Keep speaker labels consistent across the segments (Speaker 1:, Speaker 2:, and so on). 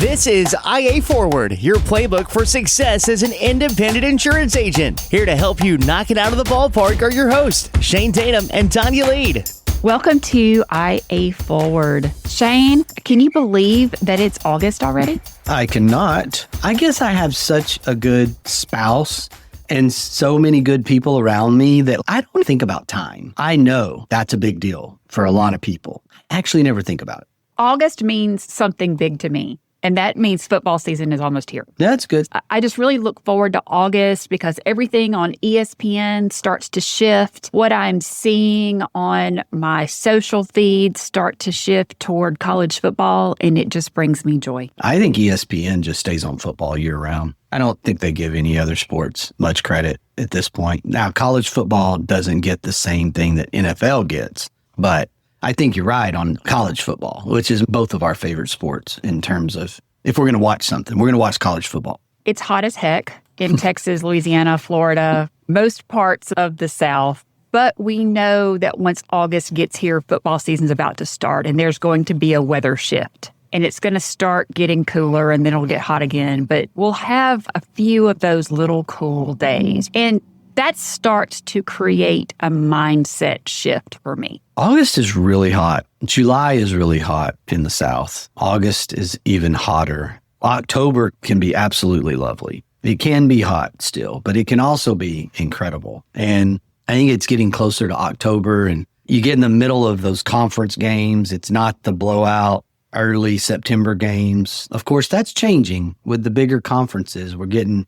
Speaker 1: This is IA Forward, your playbook for success as an independent insurance agent. Here to help you knock it out of the ballpark are your hosts, Shane Tatum and Tonya Lead.
Speaker 2: Welcome to IA Forward. Shane, can you believe that it's August already?
Speaker 3: I cannot. I guess I have such a good spouse and so many good people around me that I don't think about time. I know that's a big deal for a lot of people. I actually never think about it.
Speaker 2: August means something big to me. And that means football season is almost here.
Speaker 3: That's good.
Speaker 2: I just really look forward to August because everything on ESPN starts to shift. What I'm seeing on my social feed start to shift toward college football, and it just brings me joy.
Speaker 3: I think ESPN just stays on football year round. I don't think they give any other sports much credit at this point. Now, college football doesn't get the same thing that NFL gets, but I think you're right on college football, which is both of our favorite sports in terms of if we're going to watch something, we're going to watch college football.
Speaker 2: It's hot as heck in Texas, Louisiana, Florida, most parts of the South. But we know that once August gets here, football season's about to start and there's going to be a weather shift. And it's going to start getting cooler and then it'll get hot again. But we'll have a few of those little cool days. And that starts to create a mindset shift for me.
Speaker 3: August is really hot. July is really hot in the South. August is even hotter. October can be absolutely lovely. It can be hot still, but it can also be incredible. And I think it's getting closer to October and you get in the middle of those conference games. It's not the blowout early September games. Of course, that's changing with the bigger conferences. We're getting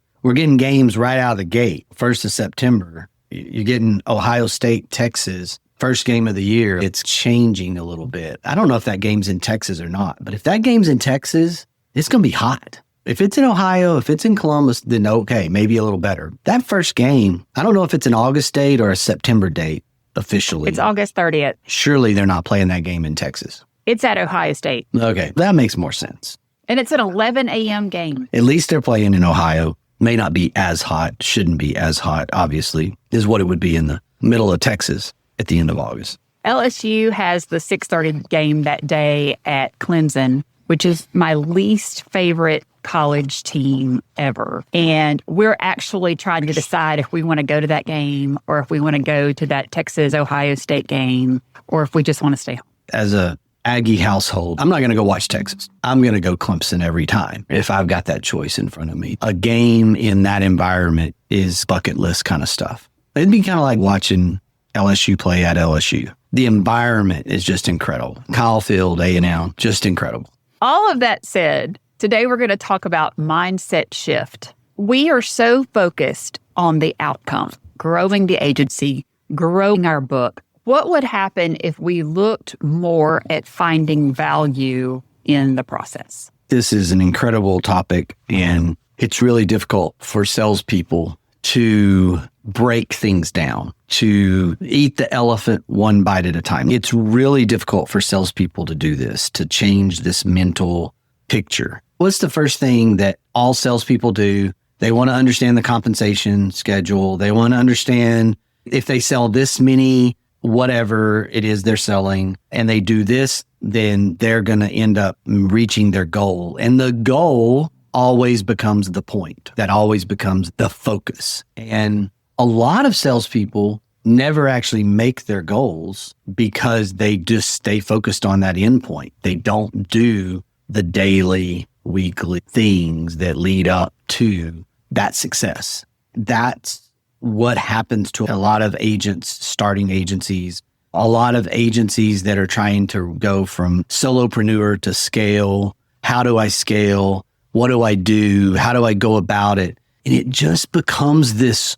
Speaker 3: games right out of the gate. 1st of September, you're getting Ohio State, Texas, first game of the year. It's changing a little bit. I don't know if that game's in Texas or not, but if that game's in Texas, it's going to be hot. If it's in Ohio, if it's in Columbus, then okay, maybe a little better. That first game, I don't know if it's an August date or a September date officially.
Speaker 2: It's August 30th.
Speaker 3: Surely they're not playing that game in Texas.
Speaker 2: It's at Ohio State.
Speaker 3: Okay, that makes more sense.
Speaker 2: And it's an 11 a.m. game.
Speaker 3: At least they're playing in Ohio. May not be as hot, shouldn't be as hot, obviously, is what it would be in the middle of Texas at the end of August.
Speaker 2: LSU has the 6:30 game that day at Clemson, which is my least favorite college team ever. And we're actually trying to decide if we want to go to that game or if we want to go to that Texas-Ohio State game or if we just want to stay home.
Speaker 3: As a Aggie household, I'm not going to go watch Texas. I'm going to go Clemson every time if I've got that choice in front of me. A game in that environment is bucket list kind of stuff. It'd be kind of like watching LSU play at LSU. The environment is just incredible. Kyle Field, A&M, just incredible.
Speaker 2: All of that said, today we're going to talk about mindset shift. We are so focused on the outcome, growing the agency, growing our book. What would happen if we looked more at finding value in the process?
Speaker 3: This is an incredible topic, and it's really difficult for salespeople to break things down, to eat the elephant one bite at a time. It's really difficult for salespeople to do this, to change this mental picture. What's the first thing that all salespeople do? They want to understand the compensation schedule. They want to understand if they sell this many whatever it is they're selling, and they do this, then they're going to end up reaching their goal. And the goal always becomes the point. That always becomes the focus. And a lot of salespeople never actually make their goals because they just stay focused on that end point. They don't do the daily, weekly things that lead up to that success. That's what happens to a lot of agents starting agencies, a lot of agencies that are trying to go from solopreneur to scale. How do I scale? What do I do? How do I go about it? And it just becomes this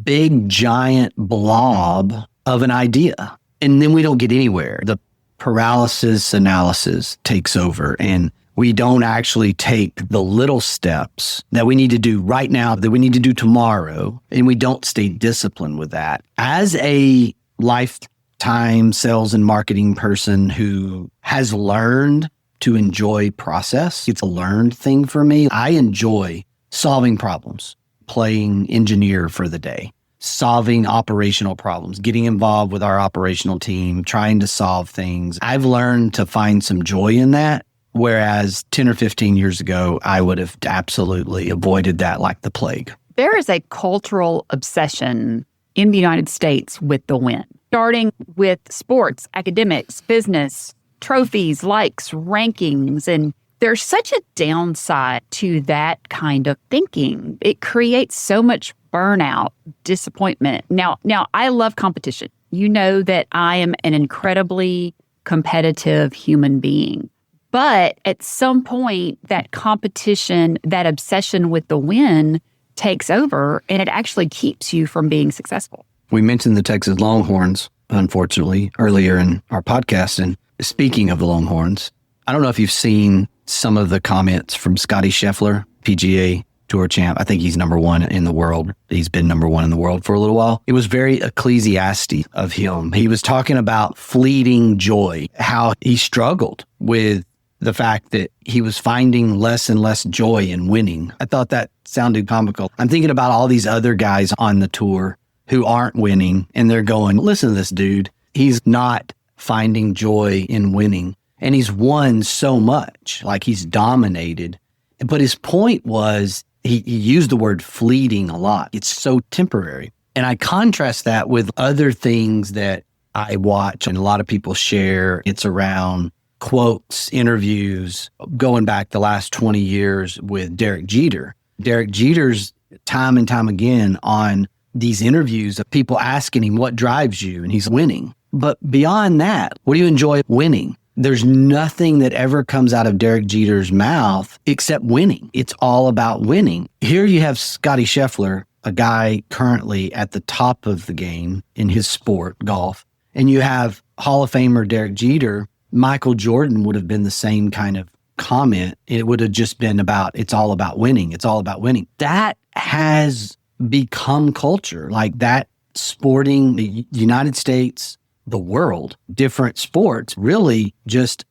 Speaker 3: big, giant blob of an idea. And then we don't get anywhere. The paralysis analysis takes over, and we don't actually take the little steps that we need to do right now, that we need to do tomorrow, and we don't stay disciplined with that. As a lifetime sales and marketing person who has learned to enjoy process, it's a learned thing for me. I enjoy solving problems, playing engineer for the day, solving operational problems, getting involved with our operational team, trying to solve things. I've learned to find some joy in that. Whereas 10 or 15 years ago, I would have absolutely avoided that like the plague.
Speaker 2: There is a cultural obsession in the United States with the win, starting with sports, academics, business, trophies, likes, rankings. And there's such a downside to that kind of thinking. It creates so much burnout, disappointment. Now, I love competition. You know that I am an incredibly competitive human being. But at some point, that competition, that obsession with the win takes over, and it actually keeps you from being successful.
Speaker 3: We mentioned the Texas Longhorns, unfortunately, earlier in our podcast. And speaking of the Longhorns, I don't know if you've seen some of the comments from Scotty Scheffler, PGA Tour champ. I think he's number one in the world. He's been number one in the world for a little while. It was very ecclesiastic of him. He was talking about fleeting joy, how he struggled with the fact that he was finding less and less joy in winning. I thought that sounded comical. I'm thinking about all these other guys on the tour who aren't winning, and they're going, listen to this dude. He's not finding joy in winning, and he's won so much, like he's dominated. But his point was, he used the word fleeting a lot. It's so temporary. And I contrast that with other things that I watch and a lot of people share. It's around quotes, interviews, going back the last 20 years with Derek Jeter. Derek Jeter's time and time again on these interviews of people asking him, what drives you? And he's winning. But beyond that, what do you enjoy winning? There's nothing that ever comes out of Derek Jeter's mouth except winning. It's all about winning. Here you have Scotty Scheffler, a guy currently at the top of the game in his sport, golf. And you have Hall of Famer Derek Jeter. Michael Jordan would have been the same kind of comment. It would have just been about, it's all about winning. It's all about winning. That has become culture. Like that sporting, the United States, the world, different sports, really just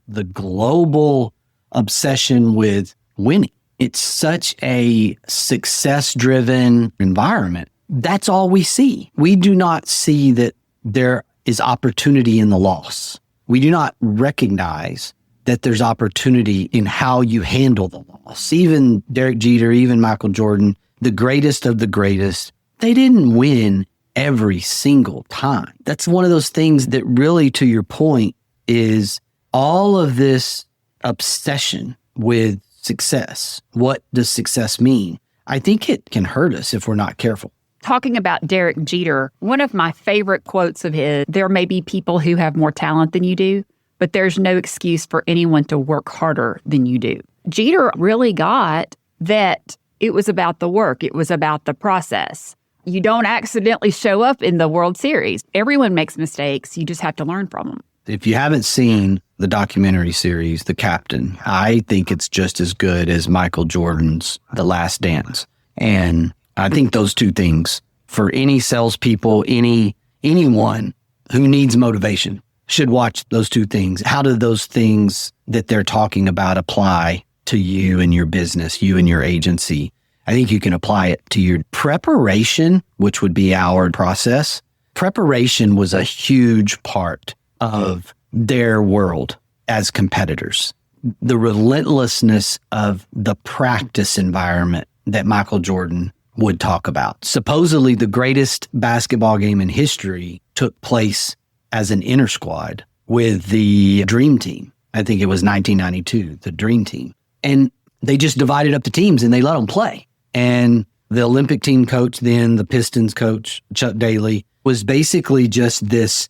Speaker 3: the global obsession with winning. It's such a success-driven environment. That's all we see. We do not see that there is opportunity in the loss. We do not recognize that there's opportunity in how you handle the loss. Even Derek Jeter, even Michael Jordan, the greatest of the greatest, they didn't win every single time. That's one of those things that really, to your point, is all of this obsession with success. What does success mean? I think it can hurt us if we're not careful.
Speaker 2: Talking about Derek Jeter, one of my favorite quotes of his, there may be people who have more talent than you do, but there's no excuse for anyone to work harder than you do. Jeter really got that it was about the work. It was about the process. You don't accidentally show up in the World Series. Everyone makes mistakes. You just have to learn from them.
Speaker 3: If you haven't seen the documentary series, The Captain, I think it's just as good as Michael Jordan's The Last Dance. And I think those two things, for any salespeople, anyone who needs motivation, should watch those two things. How do those things that they're talking about apply to you and your business, you and your agency? I think you can apply it to your preparation, which would be our process. Preparation was a huge part of their world as competitors. The relentlessness of the practice environment that Michael Jordan would talk about. Supposedly the greatest basketball game in history took place as an inter squad with the Dream Team. I think it was 1992, the Dream Team. And they just divided up the teams and they let them play. And the Olympic team coach, then the Pistons coach, Chuck Daly, was basically just this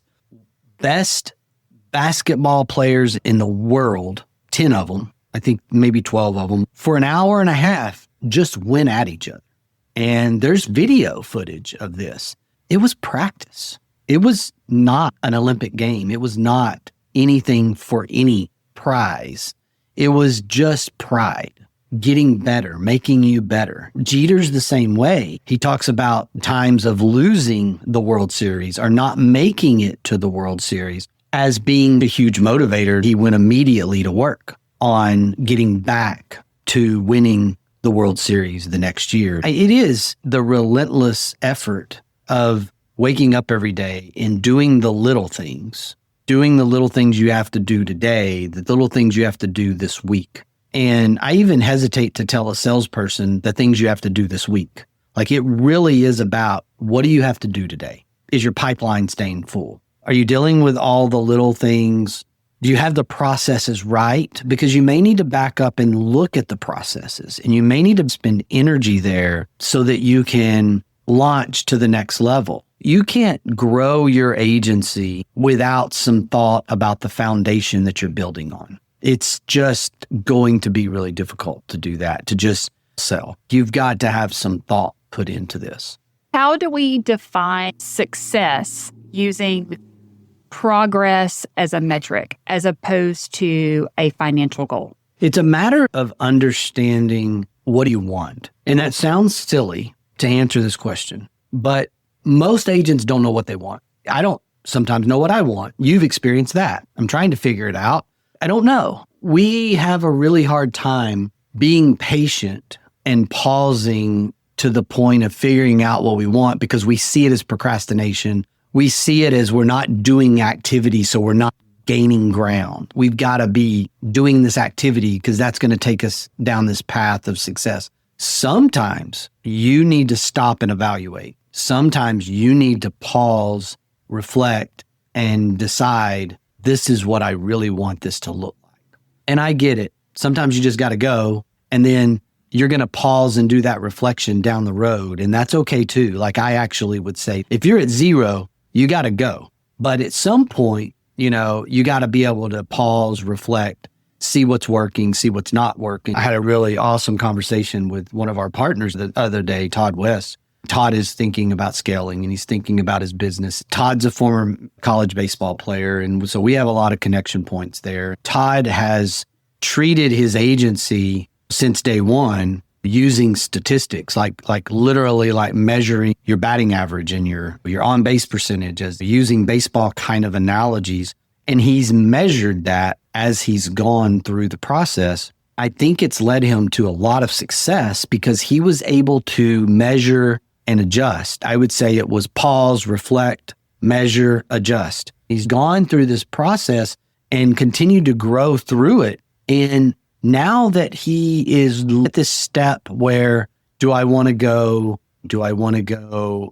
Speaker 3: best basketball players in the world, 10 of them, I think maybe 12 of them, for an hour and a half, just went at each other. And there's video footage of this. It was practice. It was not an Olympic game. It was not anything for any prize. It was just pride, getting better, making you better. Jeter's the same way. He talks about times of losing the World Series or not making it to the World Series as being a huge motivator. He went immediately to work on getting back to winning the World Series the next year. It is the relentless effort of waking up every day and doing the little things doing the little things you have to do today, the little things you have to do this week. And I even hesitate to tell a salesperson the things you have to do this week. Like, it really is about, what do you have to do today? Is your pipeline staying full? Are you dealing with all the little things? Do you have the processes right? Because you may need to back up and look at the processes, and you may need to spend energy there so that you can launch to the next level. You can't grow your agency without some thought about the foundation that you're building on. It's just going to be really difficult to do that, to just sell. You've got to have some thought put into this.
Speaker 2: How do we define success using progress as a metric as opposed to a financial goal?
Speaker 3: It's a matter of understanding, what do you want? And that sounds silly to answer this question, but most agents don't know what they want. I don't sometimes know what I want. You've experienced that. I'm trying to figure it out. I don't know. We have a really hard time being patient and pausing to the point of figuring out what we want, because we see it as procrastination. We see it as we're not doing activity, so we're not gaining ground. We've got to be doing this activity because that's going to take us down this path of success. Sometimes you need to stop and evaluate. Sometimes you need to pause, reflect, and decide, this is what I really want this to look like. And I get it. Sometimes you just got to go, and then you're going to pause and do that reflection down the road. And that's okay too. Like, I actually would say, if you're at 0, you got to go. But at some point, you got to be able to pause, reflect, see what's working, see what's not working. I had a really awesome conversation with one of our partners the other day, Todd West. Todd is thinking about scaling, and he's thinking about his business. Todd's a former college baseball player, and so we have a lot of connection points there. Todd has treated his agency since day one using statistics, like literally like measuring your batting average and your on base percentage, as using baseball kind of analogies. And he's measured that as he's gone through the process. I think it's led him to a lot of success because he was able to measure and adjust. I would say it was pause, reflect, measure, adjust. He's gone through this process and continued to grow through it. And now that he is at this step where, do I want to go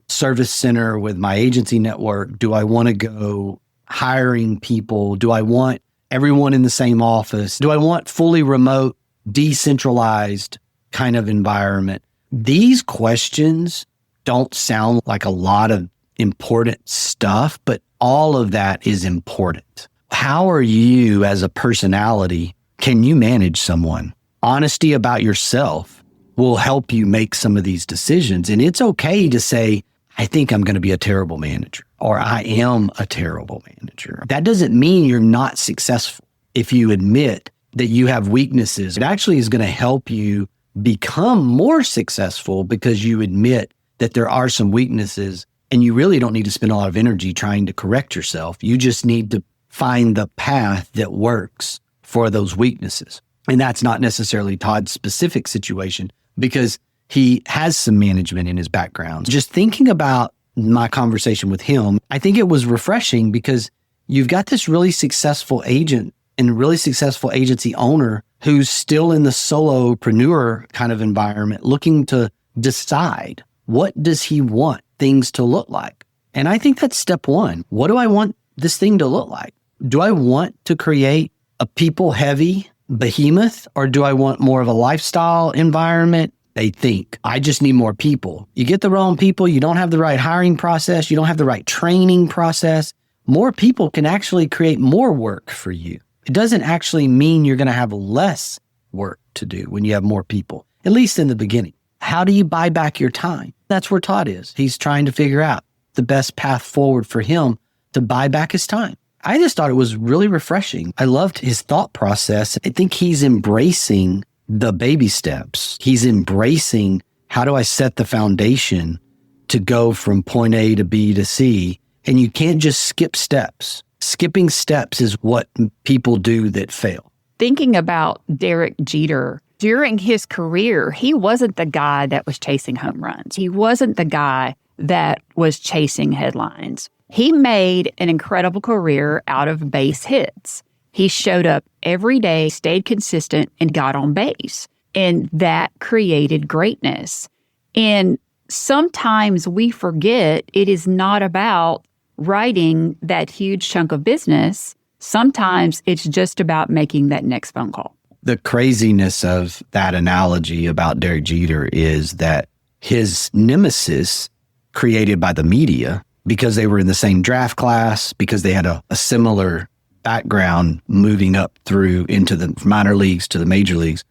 Speaker 3: service center with my agency network? Do I want to go hiring people? Do I want everyone in the same office? Do I want fully remote, decentralized kind of environment? These questions don't sound like a lot of important stuff, but all of that is important. How are you as a personality? Can you manage someone? Honesty about yourself will help you make some of these decisions. And it's okay to say, I think I'm going to be a terrible manager, or I am a terrible manager. That doesn't mean you're not successful. If you admit that you have weaknesses, it actually is going to help you become more successful because you admit that there are some weaknesses, and you really don't need to spend a lot of energy trying to correct yourself. You just need to find the path that works for those weaknesses. And that's not necessarily Todd's specific situation because he has some management in his background. Just thinking about my conversation with him, I think it was refreshing because you've got this really successful agent and really successful agency owner who's still in the solopreneur kind of environment, looking to decide, what does he want things to look like? And I think that's step one. What do I want this thing to look like? Do I want to create a people-heavy behemoth, or do I want more of a lifestyle environment? They think, I just need more people. You get the wrong people, you don't have the right hiring process, you don't have the right training process. More people can actually create more work for you. It doesn't actually mean you're going to have less work to do when you have more people, at least in the beginning. How do you buy back your time? That's where Todd is. He's trying to figure out the best path forward for him to buy back his time. I just thought it was really refreshing. I loved his thought process. I think he's embracing the baby steps. He's embracing, how do I set the foundation to go from point A to B to C? And you can't just skip steps. Skipping steps is what people do that fail.
Speaker 2: Thinking about Derek Jeter, during his career, he wasn't the guy that was chasing home runs. He wasn't the guy that was chasing headlines. He made an incredible career out of base hits. He showed up every day, stayed consistent, and got on base. And that created greatness. And sometimes we forget it is not about writing that huge chunk of business. Sometimes it's just about making that next phone call.
Speaker 3: The craziness of that analogy about Derek Jeter is that his nemesis created by the media, because they were in the same draft class, because they had a similar background moving up through into the minor leagues to the major leagues,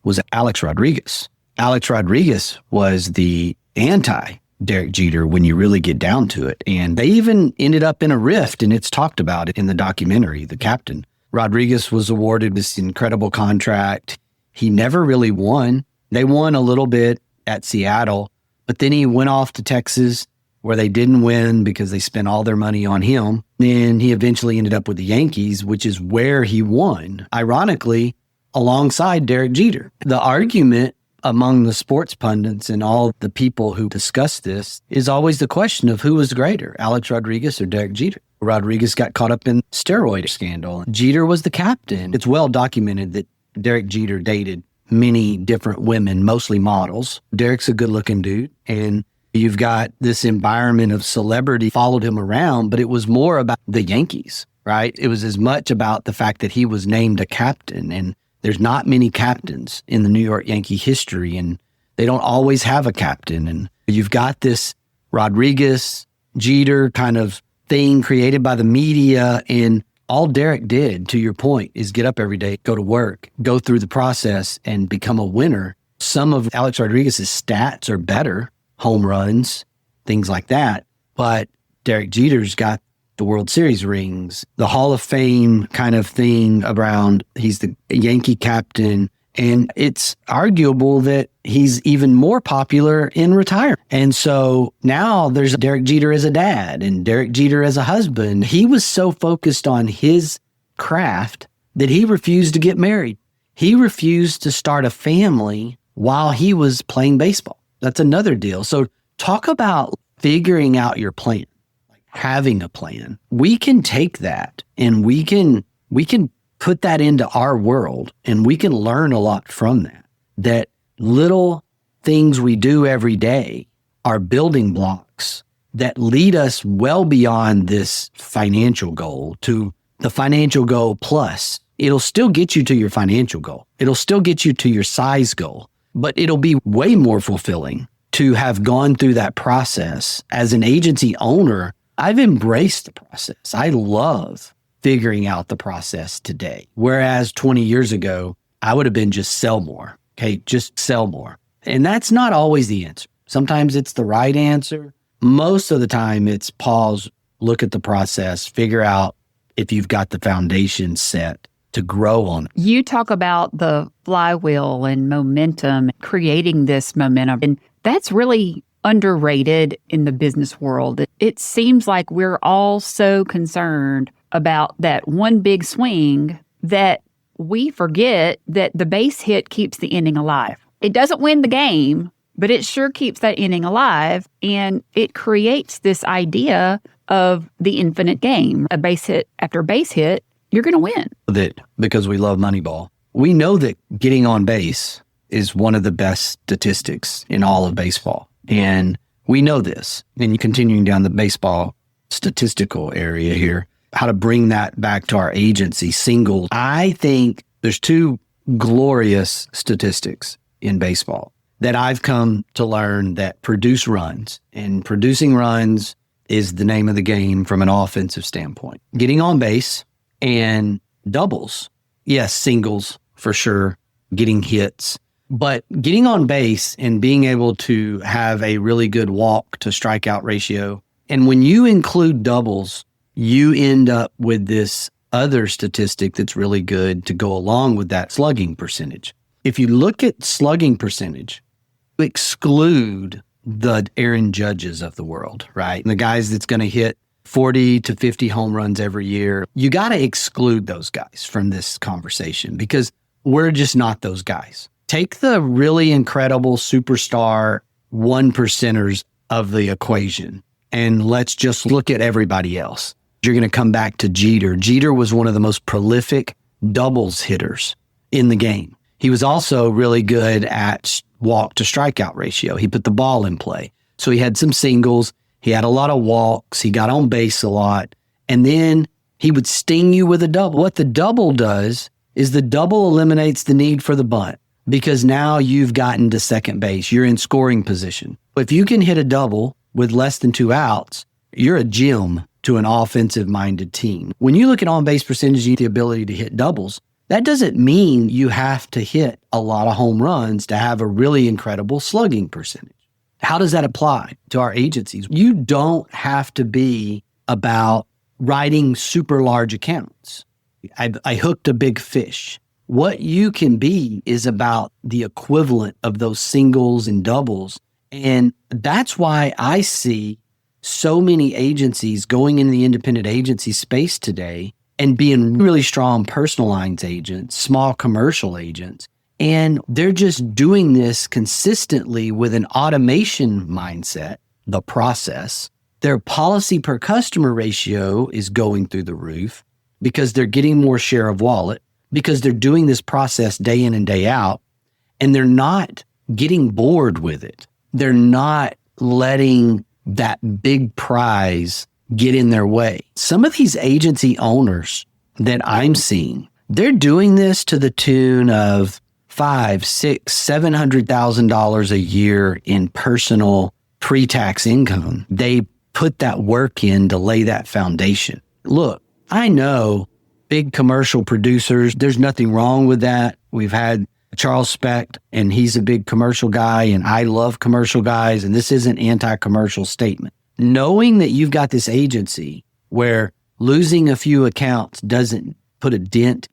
Speaker 3: was Alex Rodriguez. Alex Rodriguez was the anti-Derek Jeter when you really get down to it. And they even ended up in a rift, and it's talked about it in the documentary, The Captain. Rodriguez was awarded this incredible contract. He never really won. They won a little bit at Seattle, but then he went off to Texas where they didn't win because they spent all their money on him. Then he eventually ended up with the Yankees, which is where he won, ironically, alongside Derek Jeter. The argument among the sports pundits and all the people who discuss this is always the question of who was greater, Alex Rodriguez or Derek Jeter. Rodriguez got caught up in steroid scandal. Jeter was the captain. It's well documented that Derek Jeter dated many different women, mostly models. Derek's a good-looking dude, and you've got this environment of celebrity followed him around, but it was more about the Yankees, right? It was as much about the fact that he was named a captain, and there's not many captains in the New York Yankee history, and they don't always have a captain. And you've got this Rodriguez, Jeter kind of thing created by the media, and all Derek did, to your point, is get up every day, go to work, go through the process, and become a winner. Some of Alex Rodriguez's stats are better, home runs, things like that, but Derek Jeter's got the World Series rings, the Hall of Fame kind of thing around, he's the Yankee captain, and it's arguable that he's even more popular in retirement. And so now there's Derek Jeter as a dad and Derek Jeter as a husband. He was so focused on his craft that he refused to get married. He refused to start a family while he was playing baseball. That's another deal. So talk about figuring out your plan, like having a plan. We can take that and we can put that into our world, and we can learn a lot from that. That little things we do every day are building blocks that lead us well beyond this financial goal to the financial goal plus. It'll still get you to your financial goal. It'll still get you to your size goal, but it'll be way more fulfilling to have gone through that process. As an agency owner, I've embraced the process. I love figuring out the process today. Whereas 20 years ago, I would have been just sell more. Okay, just sell more. And that's not always the answer. Sometimes it's the right answer. Most of the time it's pause, look at the process, figure out if you've got the foundation set to grow on.
Speaker 2: You talk about the flywheel and momentum, creating this momentum, and that's really underrated in the business world. It seems like we're all so concerned about that one big swing that we forget that the base hit keeps the inning alive. It doesn't win the game, but it sure keeps that inning alive, and it creates this idea of the infinite game. A base hit after base hit, you're going to win.
Speaker 3: That because we love Moneyball, we know that getting on base is one of the best statistics in all of baseball. And we know this. And continuing down the baseball statistical area here, how to bring that back to our agency, singles. I think there's two glorious statistics in baseball that I've come to learn that produce runs. And producing runs is the name of the game from an offensive standpoint. Getting on base and doubles. Yes, singles for sure, getting hits. But getting on base and being able to have a really good walk to strikeout ratio. And when you include doubles, you end up with this other statistic that's really good to go along with that slugging percentage. If you look at slugging percentage, exclude the Aaron Judges of the world, right? The guys that's going to hit 40 to 50 home runs every year. You got to exclude those guys from this conversation because we're just not those guys. Take the really incredible superstar 1%ers of the equation And let's just look at everybody else. You're going to come back to Jeter. Jeter was one of the most prolific doubles hitters in the game. He was also really good at walk to strikeout ratio. He put the ball in play. So he had some singles. He had a lot of walks. He got on base a lot. And then he would sting you with a double. What the double does is the double eliminates the need for the bunt because now you've gotten to second base. You're in scoring position. If you can hit a double with less than 2 outs, you're a gem to an offensive-minded team. When you look at on-base percentage, the ability to hit doubles, that doesn't mean you have to hit a lot of home runs to have a really incredible slugging percentage. How does that apply to our agencies? You don't have to be about writing super large accounts. I hooked a big fish. What you can be is about the equivalent of those singles and doubles. And that's why I see so many agencies going in the independent agency space today and being really strong personal lines agents, small commercial agents. And they're just doing this consistently with an automation mindset, the process. Their policy per customer ratio is going through the roof because they're getting more share of wallet, because they're doing this process day in and day out, and they're not getting bored with it. They're not letting that big prize get in their way. Some of these agency owners that I'm seeing, they're doing this to the tune of $500,000, $600,000, $700,000 a year in personal pre-tax income. They put that work in to lay that foundation. Look, I know big commercial producers, there's nothing wrong with that. We've had Charles Specht, and he's a big commercial guy, and I love commercial guys, and this isn't anti-commercial statement. Knowing that you've got this agency where losing a few accounts doesn't put a dent,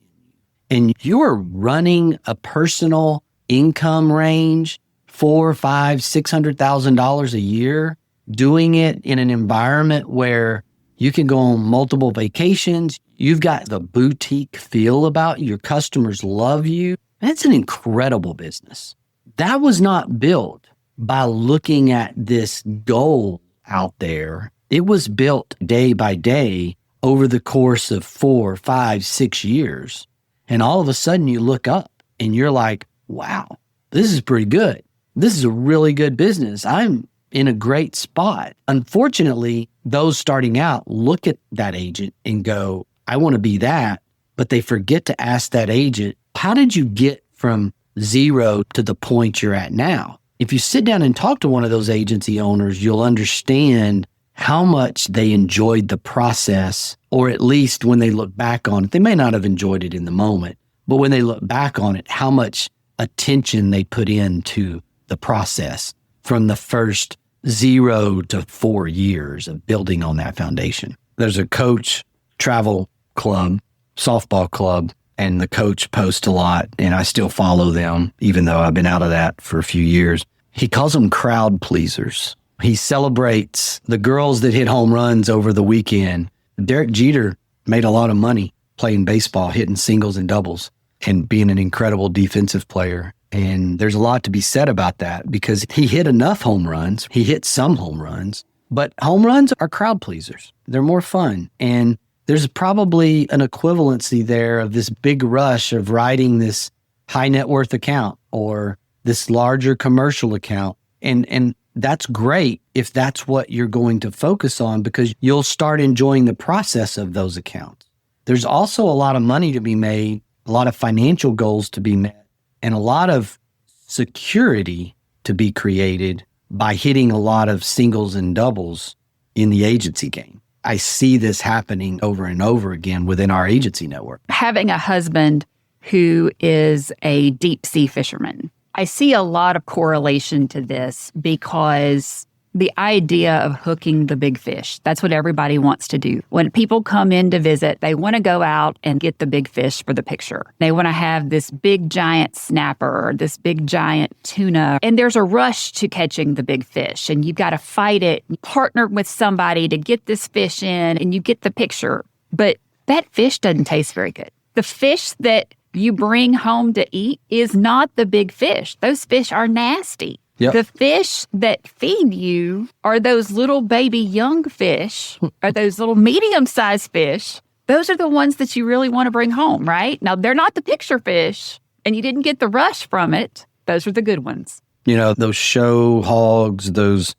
Speaker 3: and you're running a personal income range, $400,000, $500,000, $600,000 a year, doing it in an environment where you can go on multiple vacations, you've got the boutique feel about you, your customers love you. That's an incredible business. That was not built by looking at this goal out there. It was built day by day over the course of 4, 5, 6 years. And all of a sudden you look up and you're like, wow, this is pretty good. This is a really good business. I'm in a great spot. Unfortunately, those starting out look at that agent and go, I want to be that. But they forget to ask that agent, how did you get from 0 to the point you're at now? If you sit down and talk to one of those agency owners, you'll understand how much they enjoyed the process, or at least when they look back on it, they may not have enjoyed it in the moment, but when they look back on it, how much attention they put into the process from the first 0 to 4 years of building on that foundation. There's a coach travel club, softball club, and the coach posts a lot, and I still follow them, even though I've been out of that for a few years. He calls them crowd pleasers. He celebrates the girls that hit home runs over the weekend. Derek Jeter made a lot of money playing baseball, hitting singles and doubles, and being an incredible defensive player. And there's a lot to be said about that because he hit enough home runs. He hit some home runs, but home runs are crowd pleasers. They're more fun. And there's probably an equivalency there of this big rush of writing this high net worth account or this larger commercial account. And that's great if that's what you're going to focus on because you'll start enjoying the process of those accounts. There's also a lot of money to be made, a lot of financial goals to be met, and a lot of security to be created by hitting a lot of singles and doubles in the agency game. I see this happening over and over again within our agency network.
Speaker 2: Having a husband who is a deep sea fisherman, I see a lot of correlation to this because the idea of hooking the big fish, that's what everybody wants to do. When people come in to visit, they want to go out and get the big fish for the picture. They want to have this big giant snapper or this big giant tuna. And there's a rush to catching the big fish. And you've got to fight it, partner with somebody to get this fish in, and you get the picture. But that fish doesn't taste very good. The fish that you bring home to eat is not the big fish. Those fish are nasty.
Speaker 3: Yep.
Speaker 2: The fish that feed you are those little baby young fish, or those little medium-sized fish. Those are the ones that you really want to bring home, right? Now, they're not the picture fish, and you didn't get the rush from it. Those are the good ones.
Speaker 3: Those show hogs, those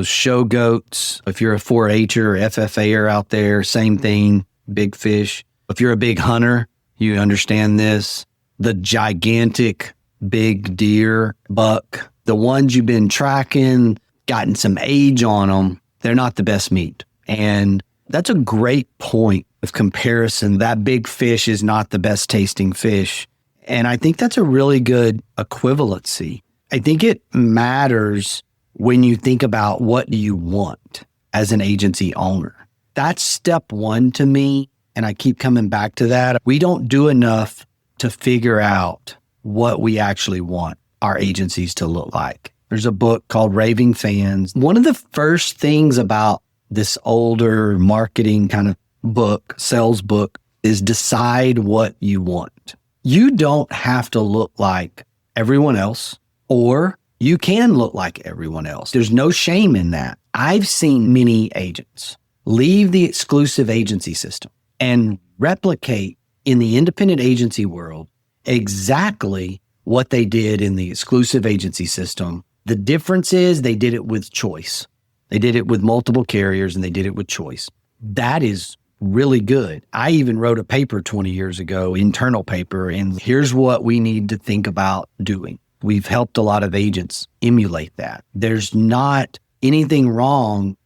Speaker 3: show goats. If you're a 4-H'er or FFA'er out there, same thing, big fish. If you're a big hunter, you understand this. The gigantic big deer, buck, the ones you've been tracking, gotten some age on them, they're not the best meat. And that's a great point of comparison. That big fish is not the best tasting fish. And I think that's a really good equivalency. I think it matters when you think about what do you want as an agency owner. That's step one to me. And I keep coming back to that. We don't do enough to figure out what we actually want our agencies to look like. There's a book called Raving Fans. One of the first things about this older marketing kind of book, sales book, is decide what you want. You don't have to look like everyone else, or you can look like everyone else. There's no shame in that. I've seen many agents leave the exclusive agency system and replicate in the independent agency world exactly what they did in the exclusive agency system. The difference is they did it with choice. They did it with multiple carriers and they did it with choice. That is really good. I even wrote a paper 20 years ago, internal paper, and here's what we need to think about doing. We've helped a lot of agents emulate that. There's not anything wrong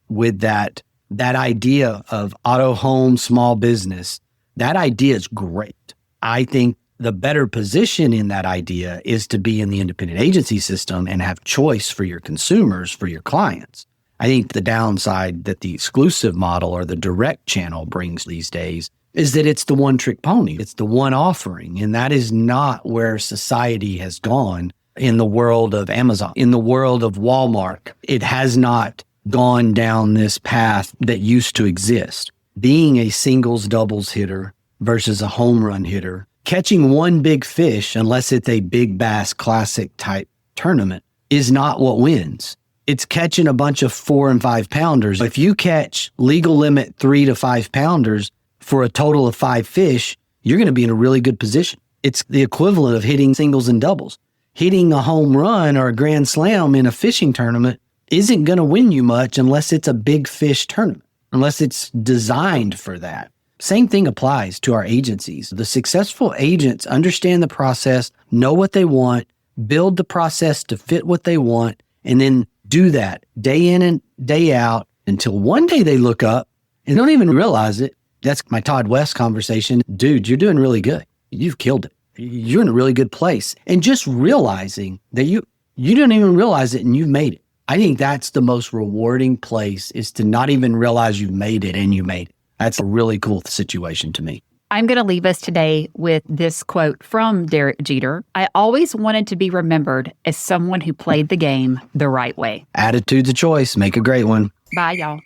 Speaker 3: with that idea of auto, home, small business. That idea is great. I think the better position in that idea is to be in the independent agency system and have choice for your consumers, for your clients. I think the downside that the exclusive model or the direct channel brings these days is that it's the one trick pony. It's the one offering. And that is not where society has gone in the world of Amazon, in the world of Walmart. It has not gone down this path that used to exist. Being a singles, doubles hitter versus a home run hitter, catching one big fish, unless it's a big bass classic type tournament, is not what wins. It's catching a bunch of 4 and 5 pounders. If you catch legal limit 3 to 5 pounders for a total of 5 fish, you're going to be in a really good position. It's the equivalent of hitting singles and doubles. Hitting a home run or a grand slam in a fishing tournament isn't going to win you much unless it's a big fish tournament, unless it's designed for that. Same thing applies to our agencies. The successful agents understand the process, know what they want, build the process to fit what they want, and then do that day in and day out until one day they look up and don't even realize it. That's my Todd West conversation. Dude, you're doing really good. You've killed it. You're in a really good place. And just realizing that you don't even realize it and you've made it. I think that's the most rewarding place, is to not even realize you've made it and you made it. That's a really cool situation to me.
Speaker 2: I'm going to leave us today with this quote from Derek Jeter. I always wanted to be remembered as someone who played the game the right way.
Speaker 3: Attitude's a choice. Make a great one.
Speaker 2: Bye, y'all.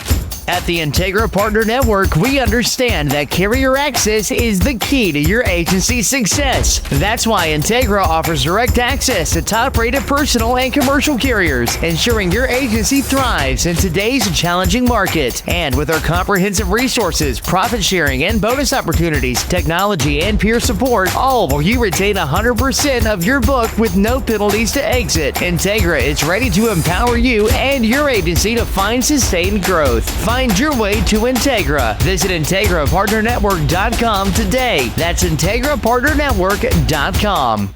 Speaker 1: At the Integra Partner Network, we understand that carrier access is the key to your agency's success. That's why Integra offers direct access to top-rated personal and commercial carriers, ensuring your agency thrives in today's challenging market. And with our comprehensive resources, profit sharing and bonus opportunities, technology and peer support, all while you retain 100% of your book with no penalties to exit, Integra is ready to empower you and your agency to find sustained growth. Find your way to Integra. Visit IntegraPartnerNetwork.com today. That's IntegraPartnerNetwork.com.